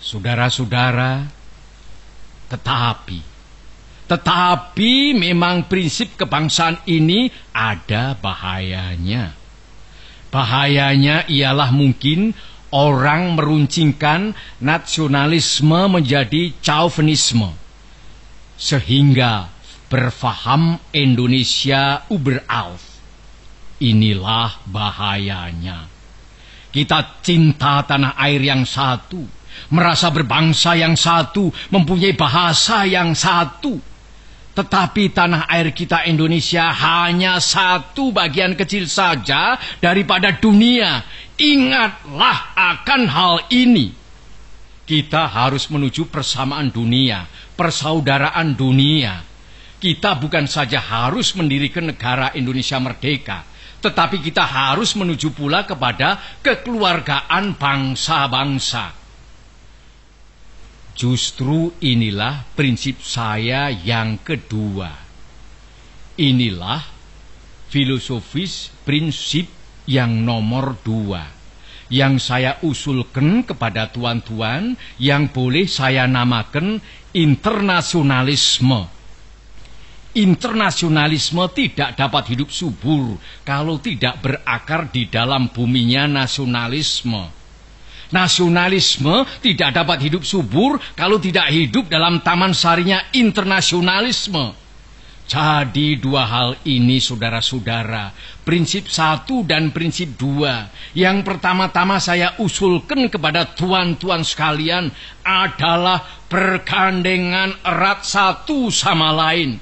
Saudara-saudara, tetapi memang prinsip kebangsaan ini ada bahayanya. Bahayanya ialah mungkin orang meruncingkan nasionalisme menjadi chauvinisme, sehingga berfaham Indonesia überaus. Inilah bahayanya. Kita cinta tanah air yang satu, merasa berbangsa yang satu, mempunyai bahasa yang satu. Tetapi tanah air kita Indonesia hanya satu bagian kecil saja daripada dunia. Ingatlah akan hal ini. Kita harus menuju persamaan dunia, persaudaraan dunia. Kita bukan saja harus mendirikan negara Indonesia merdeka, tetapi kita harus menuju pula kepada kekeluargaan bangsa-bangsa. Justru inilah prinsip saya yang kedua. Inilah filosofis prinsip yang nomor 2 yang saya usulkan kepada tuan-tuan, yang boleh saya namakan internasionalisme. Internasionalisme tidak dapat hidup subur kalau tidak berakar di dalam buminya nasionalisme. Nasionalisme tidak dapat hidup subur kalau tidak hidup dalam taman sarinya internasionalisme. Jadi dua hal ini, saudara-saudara, prinsip 1 dan prinsip 2, yang pertama-tama saya usulkan kepada tuan-tuan sekalian adalah bergandengan erat satu sama lain.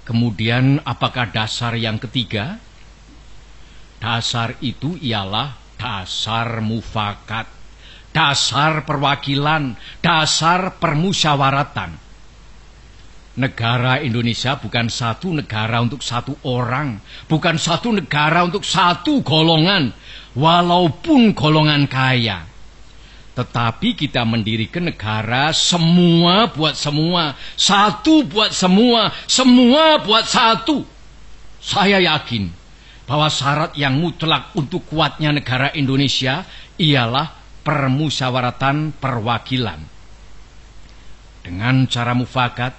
Kemudian apakah dasar yang ketiga? Dasar itu ialah dasar mufakat, dasar perwakilan, dasar permusyawaratan. Negara Indonesia bukan satu negara untuk satu orang, bukan satu negara untuk satu golongan, walaupun golongan kaya. Tetapi kita mendirikan negara semua buat semua, satu buat semua, semua buat satu. Saya yakin bahwa syarat yang mutlak untuk kuatnya negara Indonesia ialah permusyawaratan perwakilan. Dengan cara mufakat,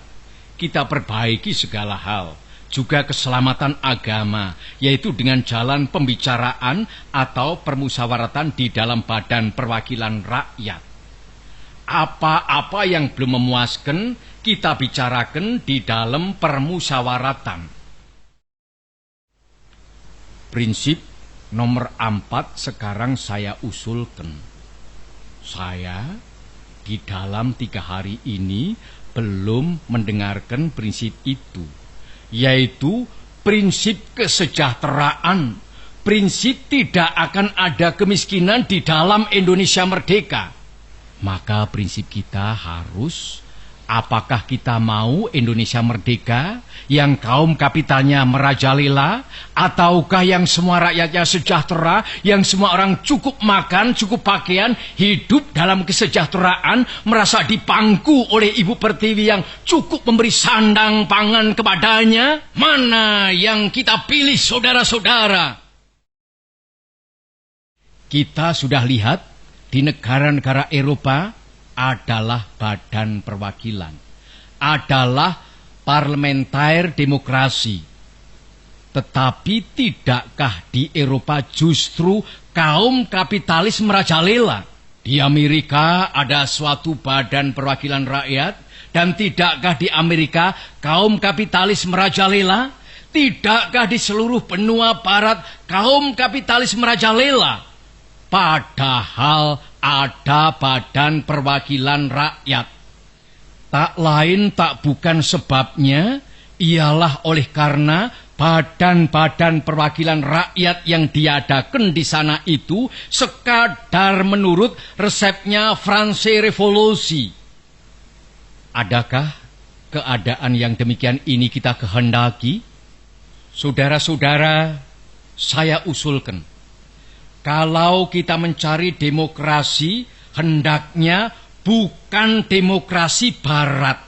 kita perbaiki segala hal, juga keselamatan agama, yaitu dengan jalan pembicaraan atau permusyawaratan di dalam badan perwakilan rakyat. Apa-apa yang belum memuaskan, kita bicarakan di dalam permusyawaratan. Prinsip nomor 4 sekarang saya usulkan. Saya di dalam 3 hari ini belum mendengarkan prinsip itu, yaitu prinsip kesejahteraan, prinsip tidak akan ada kemiskinan di dalam Indonesia merdeka. Maka prinsip kita harus, apakah kita mau Indonesia merdeka yang kaum kapitalnya merajalela, ataukah yang semua rakyatnya sejahtera, yang semua orang cukup makan, cukup pakaian, hidup dalam kesejahteraan, merasa dipangku oleh Ibu Pertiwi yang cukup memberi sandang pangan kepadanya? Mana yang kita pilih, saudara-saudara? Kita sudah lihat di negara-negara Eropa adalah badan perwakilan, adalah parlementer demokrasi. Tetapi tidakkah di Eropa justru kaum kapitalis merajalela? Di Amerika ada suatu badan perwakilan rakyat, dan tidakkah di Amerika kaum kapitalis merajalela? Tidakkah di seluruh benua barat kaum kapitalis merajalela? Padahal ada badan perwakilan rakyat. Tak lain tak bukan sebabnya ialah oleh karena badan-badan perwakilan rakyat yang diadakan di sana itu sekadar menurut resepnya France Revolusi. Adakah keadaan yang demikian ini kita kehendaki? Saudara-saudara, saya usulkan, kalau kita mencari demokrasi, hendaknya bukan demokrasi barat,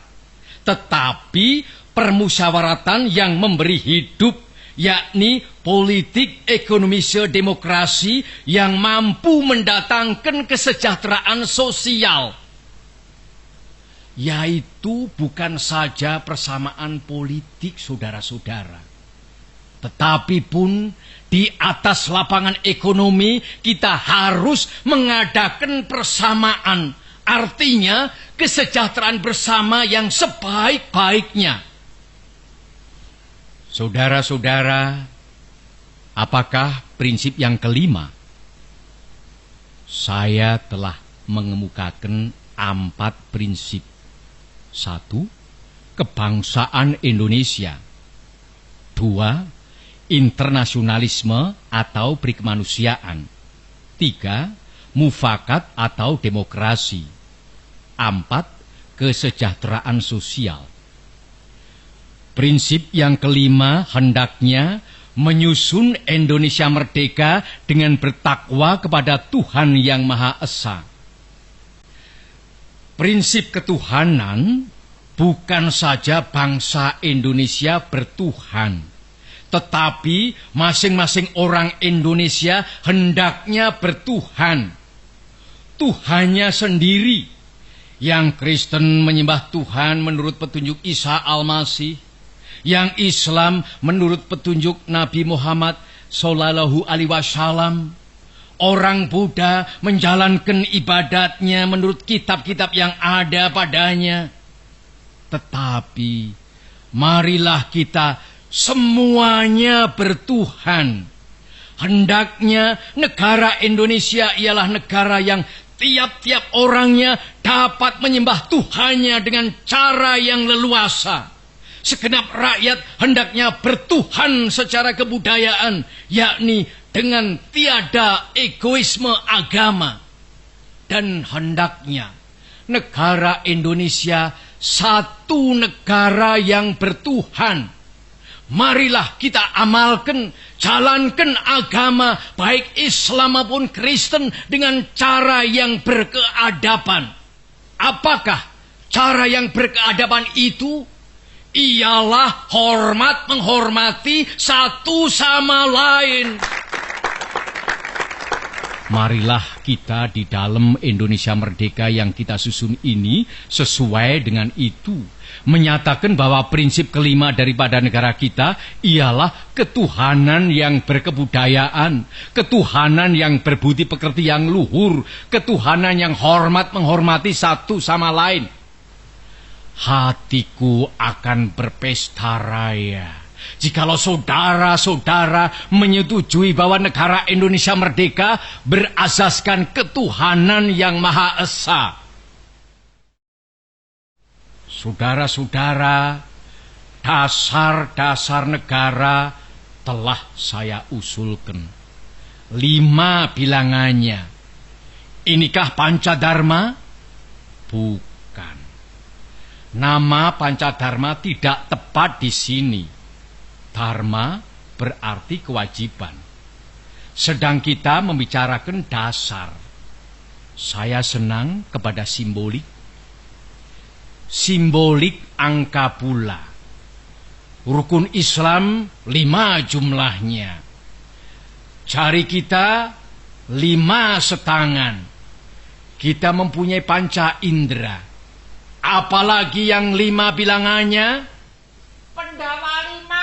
tetapi permusyawaratan yang memberi hidup, yakni politik ekonomisme demokrasi yang mampu mendatangkan kesejahteraan sosial, yaitu bukan saja persamaan politik, saudara-saudara, tetapi pun di atas lapangan ekonomi kita harus mengadakan persamaan, artinya kesejahteraan bersama yang sebaik-baiknya. Saudara-saudara, apakah prinsip yang kelima? Saya telah mengemukakan 4 prinsip. 1. Kebangsaan Indonesia. 2. Internasionalisme atau berkemanusiaan. 3. Mufakat atau demokrasi. 4. Kesejahteraan sosial. Prinsip yang kelima hendaknya menyusun Indonesia merdeka dengan bertakwa kepada Tuhan Yang Maha Esa. Prinsip ketuhanan bukan saja bangsa Indonesia bertuhan, tetapi masing-masing orang Indonesia hendaknya bertuhan. Tuhannya sendiri. Yang Kristen menyembah Tuhan menurut petunjuk Isa Al-Masih, yang Islam menurut petunjuk Nabi Muhammad Sallallahu Alaihi Wasallam, orang Buddha menjalankan ibadatnya menurut kitab-kitab yang ada padanya. Tetapi marilah kita semuanya bertuhan. Hendaknya negara Indonesia ialah negara yang tiap-tiap orangnya dapat menyembah Tuhannya dengan cara yang leluasa. Segenap rakyat hendaknya bertuhan secara kebudayaan, yakni dengan tiada egoisme agama. Dan hendaknya negara Indonesia satu negara yang bertuhan. Marilah kita amalkan, jalankan agama baik Islam maupun Kristen dengan cara yang berkeadaban. Apakah cara yang berkeadaban itu? Ialah hormat menghormati satu sama lain. Marilah kita di dalam Indonesia merdeka yang kita susun ini sesuai dengan itu, menyatakan bahwa prinsip kelima daripada negara kita ialah ketuhanan yang berkebudayaan, ketuhanan yang berbudi pekerti yang luhur, ketuhanan yang hormat menghormati satu sama lain. Hatiku akan berpesta raya jikalau saudara-saudara menyetujui bahwa negara Indonesia merdeka berasaskan ketuhanan yang Maha Esa. Saudara-saudara, dasar-dasar negara telah saya usulkan. 5 bilangannya. Inikah Pancadharma? Bukan. Nama Pancadharma tidak tepat di sini. Dharma berarti kewajiban. Sedang kita membicarakan dasar. Saya senang kepada simbolik. Simbolik angka pula. Rukun Islam 5 jumlahnya. Jari kita 5 setangan. Kita mempunyai panca indera. Apalagi yang 5 bilangannya? Pendawa 5.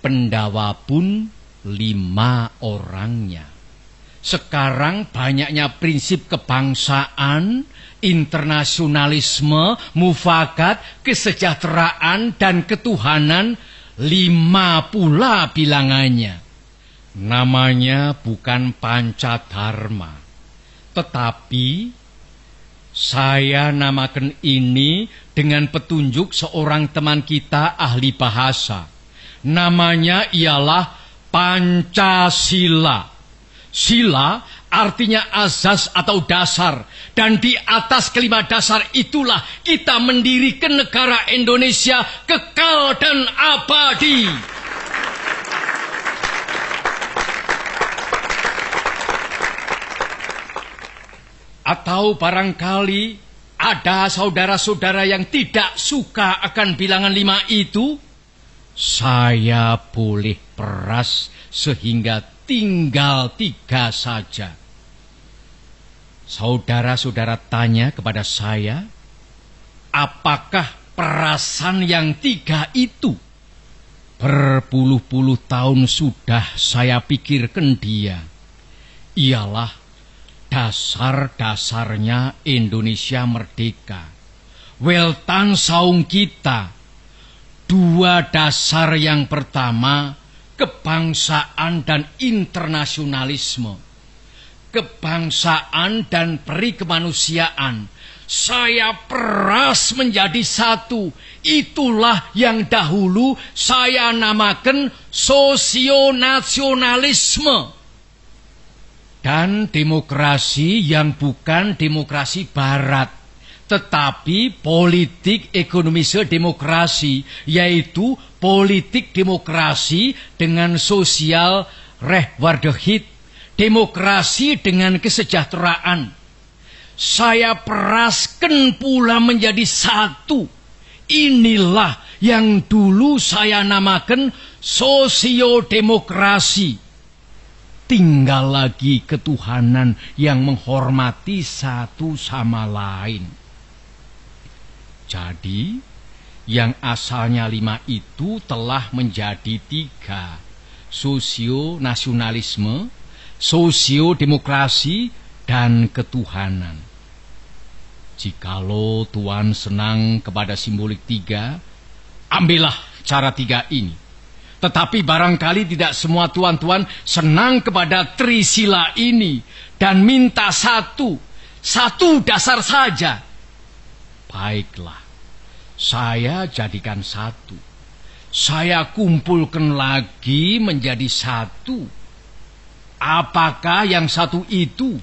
Pendawa pun 5 orangnya. Sekarang banyaknya prinsip kebangsaan, internasionalisme, mufakat, kesejahteraan, dan ketuhanan, 5 pula bilangannya. Namanya bukan Pancadharma, tetapi saya namakan ini dengan petunjuk seorang teman kita ahli bahasa. Namanya ialah Pancasila. Sila artinya azas atau dasar. Dan di atas kelima dasar itulah kita mendirikan negara Indonesia kekal dan abadi. Atau barangkali ada saudara-saudara yang tidak suka akan bilangan 5 itu. Saya boleh peras sehingga tinggal 3 saja. Saudara-saudara tanya kepada saya, apakah perasan yang 3 itu? Berpuluh-puluh tahun sudah saya pikirkan dia. Ialah dasar-dasarnya Indonesia merdeka. Weltan saung kita. 2 dasar yang pertama, kebangsaan dan internasionalisme. Kebangsaan dan peri kemanusiaan. Saya peras menjadi satu. Itulah yang dahulu saya namakan sosionasionalisme. Dan demokrasi yang bukan demokrasi barat, tetapi politik ekonomisme demokrasi, yaitu politik demokrasi dengan sosial rechtvaardigheid, demokrasi dengan kesejahteraan. Saya peraskan pula menjadi satu. Inilah yang dulu saya namakan sosiodemokrasi. Tinggal lagi ketuhanan yang menghormati satu sama lain. Jadi, yang asalnya 5 itu telah menjadi 3. Sosionasionalisme, sosiodemokrasi, dan ketuhanan. Jikalau Tuhan senang kepada simbolik 3, ambillah cara 3 ini. Tetapi barangkali tidak semua tuan-tuan senang kepada trisila ini dan minta satu dasar saja. Baiklah, saya jadikan 1. Saya kumpulkan lagi menjadi 1. Apakah yang 1 itu?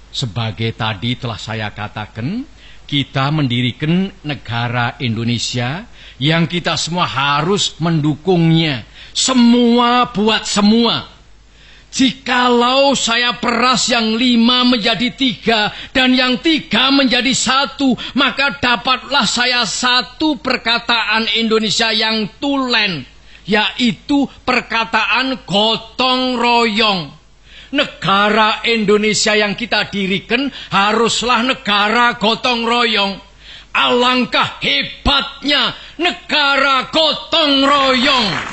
Sebagai tadi telah saya katakan, kita mendirikan negara Indonesia yang kita semua harus mendukungnya. Semua buat semua. Jikalau saya peras yang 5 menjadi 3 dan yang 3 menjadi 1, maka dapatlah saya satu perkataan Indonesia yang tulen, yaitu perkataan gotong royong. Negara Indonesia yang kita dirikan haruslah negara gotong royong. Alangkah hebatnya negara gotong royong.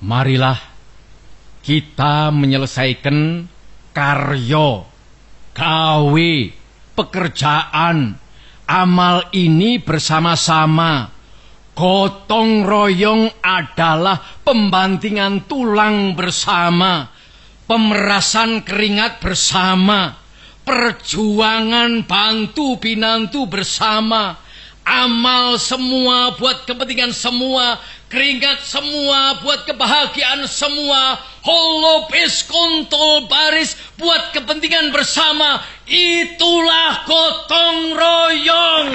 Marilah kita menyelesaikan karya, gawe, pekerjaan, amal ini bersama-sama. Gotong royong adalah pembantingan tulang bersama, pemerasan keringat bersama, perjuangan bantu pinantu bersama, amal semua buat kepentingan semua, keringat semua buat kebahagiaan semua, holopis kontol baris buat kepentingan bersama. Itulah gotong royong.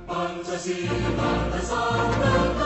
Pancasila dasar negara.